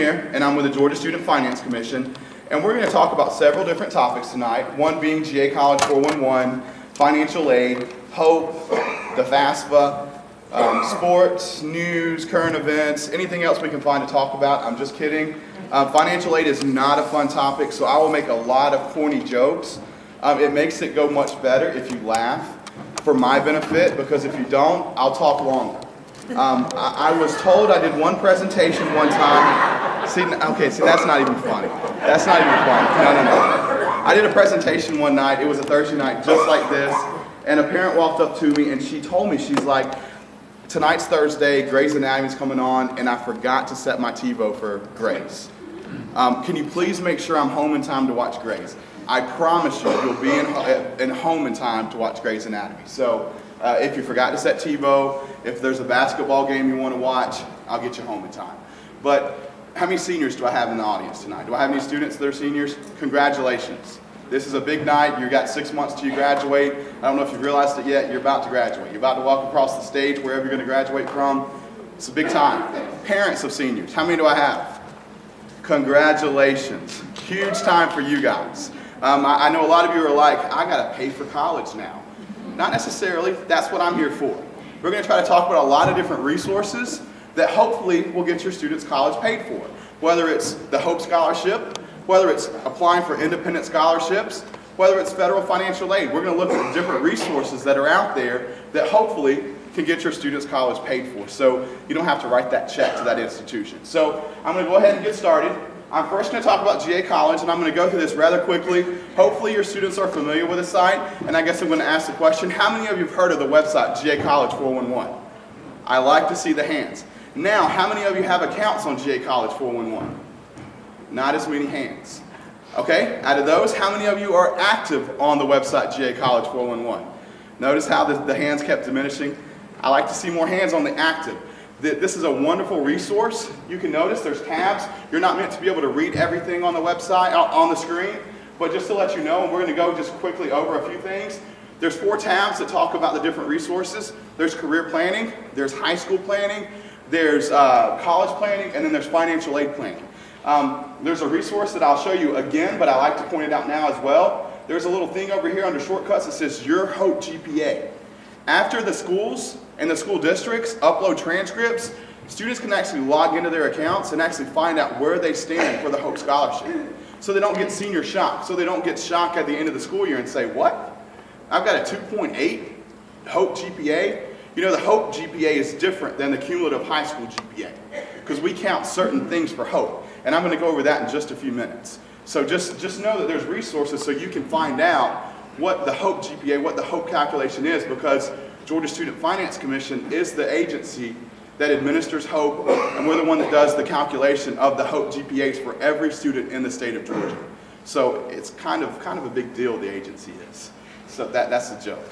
Here, and I'm with the Georgia Student Finance Commission, and we're going to talk about several different topics tonight, one being GA College 411, financial aid, HOPE, the FAFSA, sports, news, current events, anything else we can find to talk about. I'm just kidding. Financial aid is not a fun topic, so I will make a lot of corny jokes. It makes it go much better if you laugh, for my benefit, because if you don't, I'll talk longer. I was told I did one presentation one time. See, that's not even funny. That's not even funny. No. I did a presentation one night. It was a Thursday night, just like this. And a parent walked up to me and she told me, she's like, tonight's Thursday, Grey's Anatomy's coming on, and I forgot to set my TiVo for Grey's. Can you please make sure I'm home in time to watch Grey's? I promise you'll be in home in time to watch Grey's Anatomy. So if you forgot to set TiVo, if there's a basketball game you want to watch, I'll get you home in time. But how many seniors do I have in the audience tonight? Do I have any students that are seniors? Congratulations. This is a big night. You've got 6 months till you graduate. I don't know if you've realized it yet. You're about to graduate. You're about to walk across the stage wherever you're going to graduate from. It's a big time. Parents of seniors, how many do I have? Congratulations. Huge time for you guys. I know a lot of you are like, I got to pay for college now. Not necessarily. That's what I'm here for. We're going to try to talk about a lot of different resources that hopefully will get your students' college paid for. Whether it's the HOPE Scholarship, whether it's applying for independent scholarships, whether it's federal financial aid. We're going to look at different resources that are out there that hopefully can get your students' college paid for. So you don't have to write that check to that institution. So I'm going to go ahead and get started. I'm first going to talk about GA College, and I'm going to go through this rather quickly. Hopefully your students are familiar with the site, and I guess I'm going to ask the question, how many of you have heard of the website GA College 411? I like to see the hands. Now, how many of you have accounts on GA College 411? Not as many hands. Okay, out of those, how many of you are active on the website GA College 411? Notice how the hands kept diminishing. I like to see more hands on the active. This is a wonderful resource. You can notice there's tabs. You're not meant to be able to read everything on the website, on the screen, but just to let you know, and we're going to go just quickly over a few things. There's 4 tabs that talk about the different resources. There's career planning, there's high school planning, there's college planning, and then there's financial aid planning. There's a resource that I'll show you again, but I like to point it out now as well. There's a little thing over here under shortcuts that says Your HOPE GPA. After the schools and the school districts upload transcripts, students can actually log into their accounts and actually find out where they stand for the HOPE Scholarship. So they don't get senior shock. So they don't get shocked at the end of the school year and say, what? I've got a 2.8 HOPE GPA? You know, the HOPE GPA is different than the cumulative high school GPA because we count certain things for HOPE. And I'm going to go over that in just a few minutes. So just know that there's resources so you can find out what the HOPE GPA, what the HOPE calculation is, because Georgia Student Finance Commission is the agency that administers HOPE, and we're the one that does the calculation of the HOPE GPAs for every student in the state of Georgia. So it's kind of a big deal, the agency is. So that's a joke.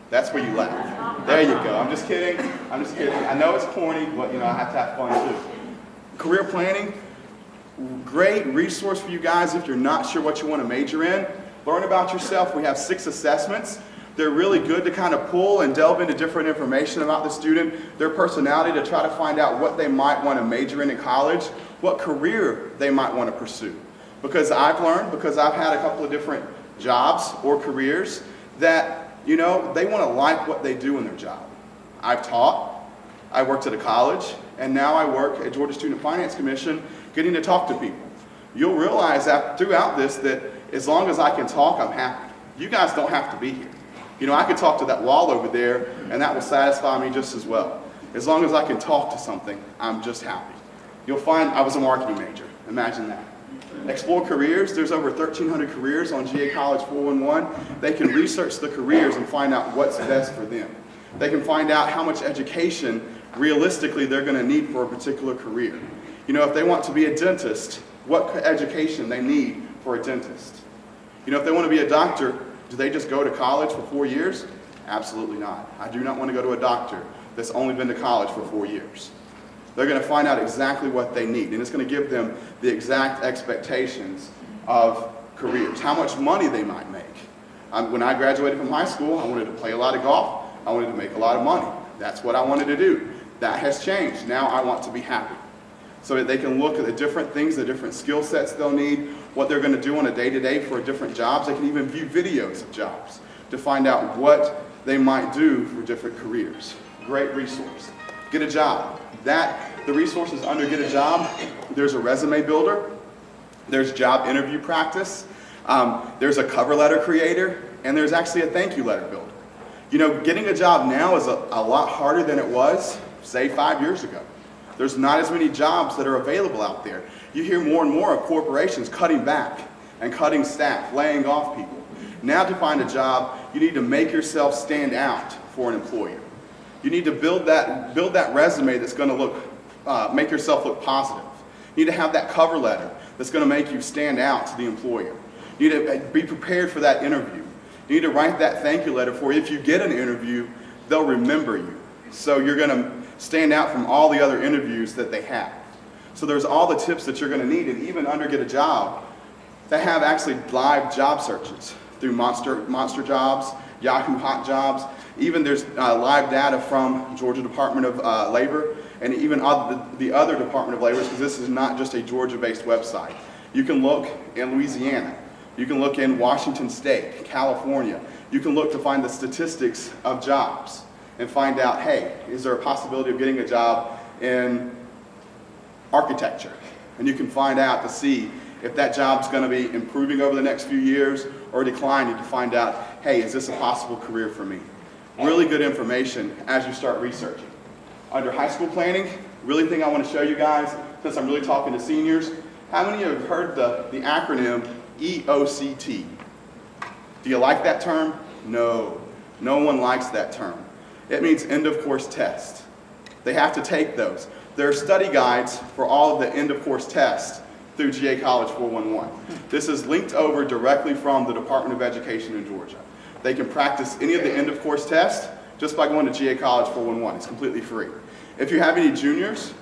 That's where you laugh. There you go. I'm just kidding. I know it's corny, but I have to have fun too. Career planning, great resource for you guys if you're not sure what you want to major in. Learn about yourself. We have 6 assessments. They're really good to kind of pull and delve into different information about the student, their personality, to try to find out what they might want to major in college, what career they might want to pursue. Because I've learned, because I've had a couple of different jobs or careers, that they want to like what they do in their job. I've taught, I worked at a college, and now I work at Georgia Student Finance Commission getting to talk to people. You'll realize that throughout this that as long as I can talk, I'm happy. You guys don't have to be here. I could talk to that wall over there, and that will satisfy me just as well. As long as I can talk to something, I'm just happy. You'll find I was a marketing major. Imagine that. Explore careers. There's over 1,300 careers on GA College 411. They can research the careers and find out what's best for them. They can find out how much education realistically they're going to need for a particular career. If they want to be a dentist, what education they need for a dentist. If they want to be a doctor, do they just go to college for 4 years? Absolutely not. I do not want to go to a doctor that's only been to college for 4 years. They're going to find out exactly what they need, and it's going to give them the exact expectations of careers, how much money they might make. When I graduated from high school, I wanted to play a lot of golf. I wanted to make a lot of money. That's what I wanted to do. That has changed. Now I want to be happy. so that they can look at the different things, the different skill sets they'll need, what they're going to do on a day-to-day for different jobs. They can even view videos of jobs to find out what they might do for different careers. Great resource. Get a job. The resources under Get a Job, there's a resume builder, there's job interview practice, there's a cover letter creator, and there's actually a thank you letter builder. You know, getting a job now is a lot harder than it was, say, 5 years ago. There's not as many jobs that are available out there. You hear more and more of corporations cutting back and cutting staff, laying off people. Now to find a job, you need to make yourself stand out for an employer. You need to build that resume that's going to make yourself look positive. You need to have that cover letter that's going to make you stand out to the employer. You need to be prepared for that interview. You need to write that thank you letter for you. If you get an interview, they'll remember you. So you're going to stand out from all the other interviews that they have. So there's all the tips that you're going to need, and even under Get a Job, they have actually live job searches through Monster Jobs, Yahoo Hot Jobs. Even there's live data from Georgia Department of Labor and even the other Department of Labor, because this is not just a Georgia-based website. You can look in Louisiana. You can look in Washington State, California. You can look to find the statistics of jobs and find out, hey, is there a possibility of getting a job in architecture? And you can find out to see if that job's going to be improving over the next few years or declining, to find out, hey, is this a possible career for me? Really good information as you start researching. Under high school planning, really thing I want to show you guys, since I'm really talking to seniors, how many of you have heard the acronym EOCT? Do you like that term? No. No one likes that term. It means end of course test. They have to take those. There are study guides for all of the end of course tests through GA College 411. This is linked over directly from the Department of Education in Georgia. They can practice any of the end of course tests just by going to GA College 411. It's completely free. If you have any juniors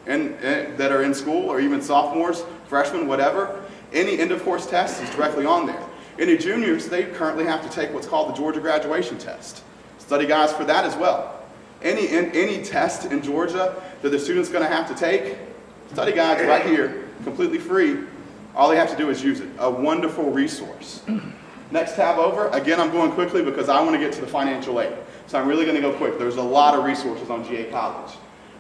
that are in school, or even sophomores, freshmen, whatever, any end of course test is directly on there. Any juniors, they currently have to take what's called the Georgia graduation test. Study guides for that as well. Any test in Georgia that the student's going to have to take, study guides right here, completely free. All they have to do is use it. A wonderful resource. Next tab over. Again, I'm going quickly because I want to get to the financial aid. So I'm really going to go quick. There's a lot of resources on GA College.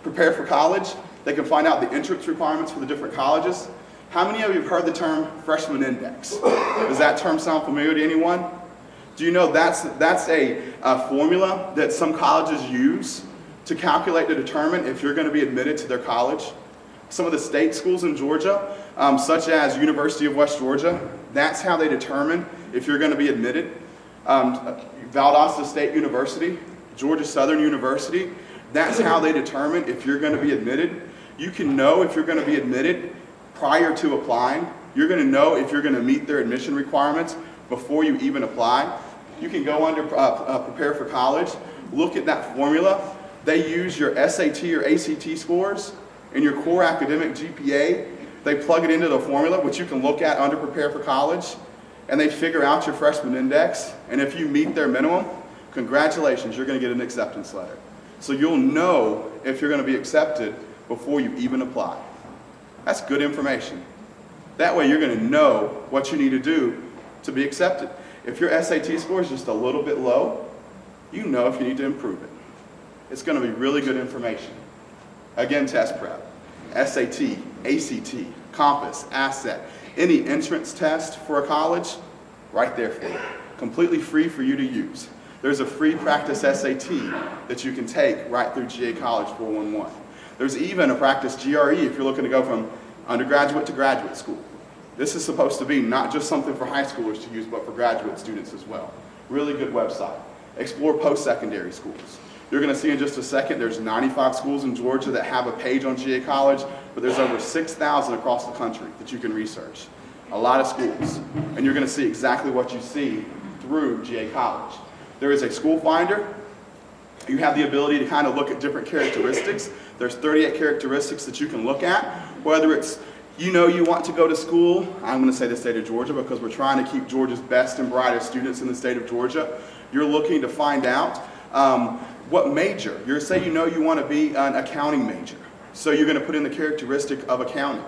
Prepare for college. They can find out the entrance requirements for the different colleges. How many of you have heard the term freshman index? Does that term sound familiar to anyone? Do you know that's a formula that some colleges use to calculate to determine if you're going to be admitted to their college? Some of the state schools in Georgia, such as University of West Georgia, that's how they determine if you're going to be admitted. Valdosta State University, Georgia Southern University, that's how they determine if you're going to be admitted. You can know if you're going to be admitted prior to applying. You're going to know if you're going to meet their admission requirements before you even apply. You can go under Prepare for College, look at that formula. They use your SAT or ACT scores and your core academic GPA. They plug it into the formula, which you can look at under Prepare for College, and they figure out your freshman index. And if you meet their minimum, congratulations, you're going to get an acceptance letter. So you'll know if you're going to be accepted before you even apply. That's good information. That way you're going to know what you need to do to be accepted. If your SAT score is just a little bit low, you know if you need to improve it. It's going to be really good information. Again, test prep, SAT, ACT, Compass, ASSET, any entrance test for a college, right there for you. Completely free for you to use. There's a free practice SAT that you can take right through GA College 411. There's even a practice GRE if you're looking to go from undergraduate to graduate school. This is supposed to be not just something for high schoolers to use, but for graduate students as well. Really good website. Explore post-secondary schools. You're going to see in just a second, there's 95 schools in Georgia that have a page on GA College, but there's over 6,000 across the country that you can research. A lot of schools. And you're going to see exactly what you see through GA College. There is a school finder. You have the ability to kind of look at different characteristics. There's 38 characteristics that you can look at, whether it's you want to go to school. I'm going to say the state of Georgia because we're trying to keep Georgia's best and brightest students in the state of Georgia. You're looking to find out what major. You want to be an accounting major. So you're going to put in the characteristic of accounting.